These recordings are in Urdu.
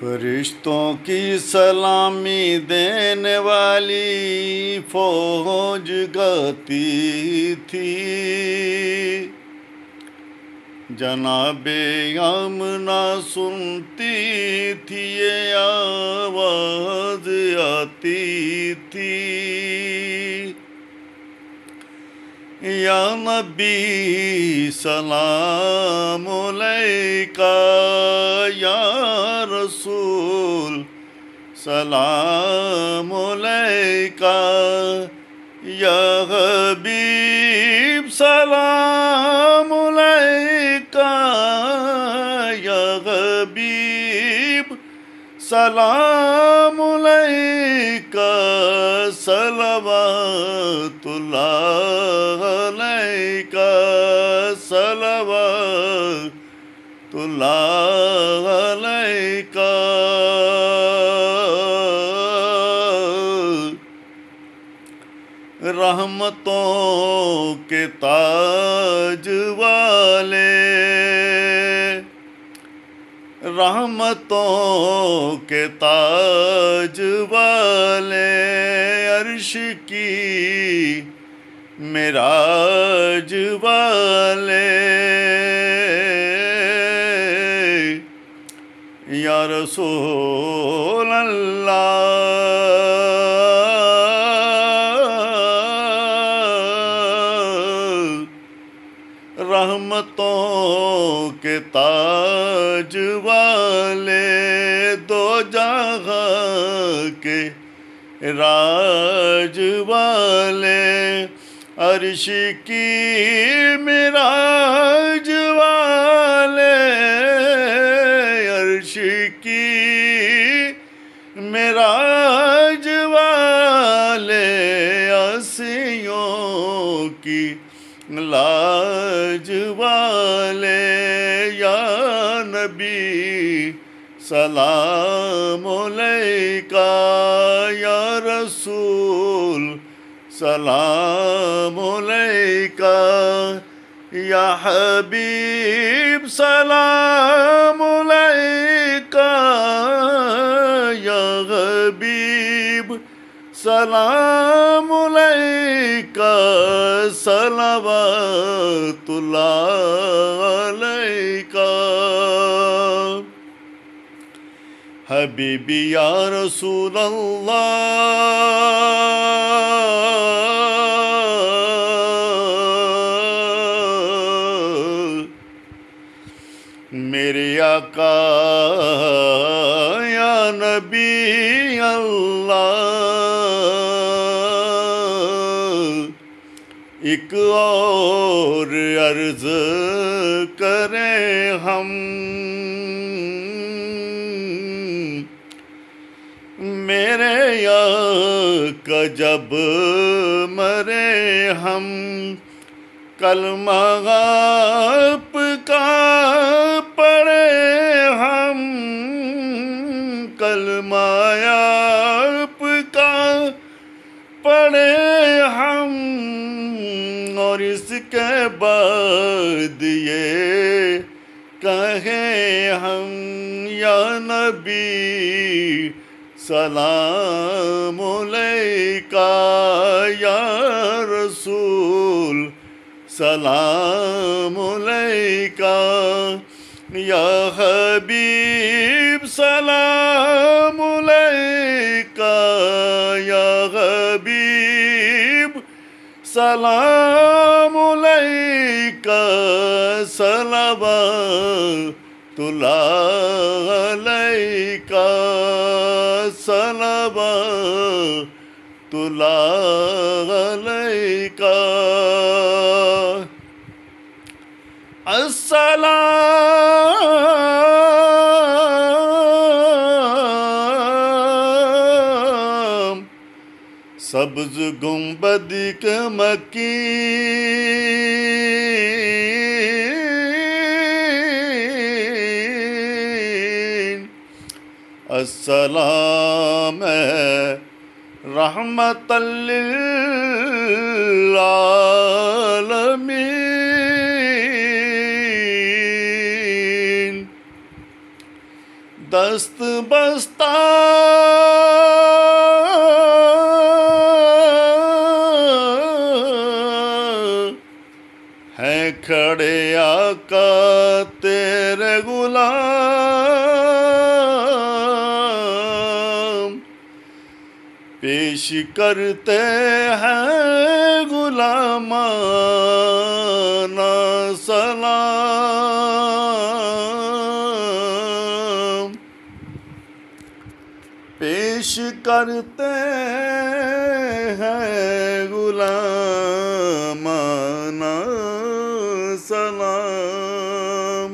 فرشتوں کی سلامی دینے والی فوج گاتی تھی، جناب آمنہ سنتی تھی، یہ آواز آتی تھی، یا نبی سلام علیکہ، یا رسول سلام علیکہ، یا حبیب سلام علیکہ، یا حبیب سلام علیکہ، صلوات اللہ علیکہ، صلوات اللہ علیکہ۔ رحمتوں کے تاج والے، رحمتوں کے تاج والے، عرش کی معراج والے، یا رسول اللہ رحمتوں کے تاج والے، دو جہاں کے راج والے، عرش کی معراج والے، عرش کی معراج والے، عصیوں کی لاج والے، یا نبی سلام علیکہ، یا رسول سلام علیکہ، یا حبیب سلام علیکہ، یا حبیب سلام علیکہ، صلوات اللہ علیکہ۔ حبیبی یا رسول اللہ، میرے آقا یا نبی اللہ، ایک اور عرض کریں ہم، میرے آقا جب مرے ہم، کلمہ آپ کا پڑھے ہم، کلمہ آپ کا پڑھے ہم، اور اس کے بعد یہ کہیں ہم، یا نبی سلام علیکہ، یا رسول سلام علیکہ، یا حبیب سلام علیکہ، یا حبیب سلام علیکہ، صلوات اللہ علیکہ، صلوات اللہ علیکہ۔ السلام سبز گنبد کے مکین، السلام رحمت للعالمین، دست بستہ ہیں کھڑے آقا تیرے غلام، پیش کرتے ہیں غلامانہ سلام، پیش کرتے ہیں غلامانہ سلام۔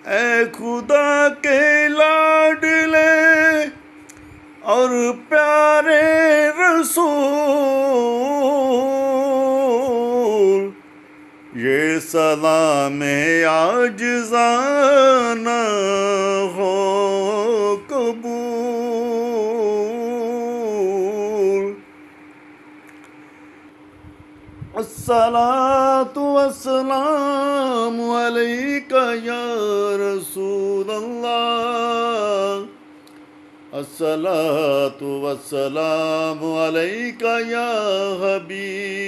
اے خدا کے لاڈلے اور پیارے رسول، یہ سلام عاجزانہ ہو قبول۔ الصلاۃ والسلام علیک یا رسول اللہ، الصلاۃ والسلام علیک یا حبیب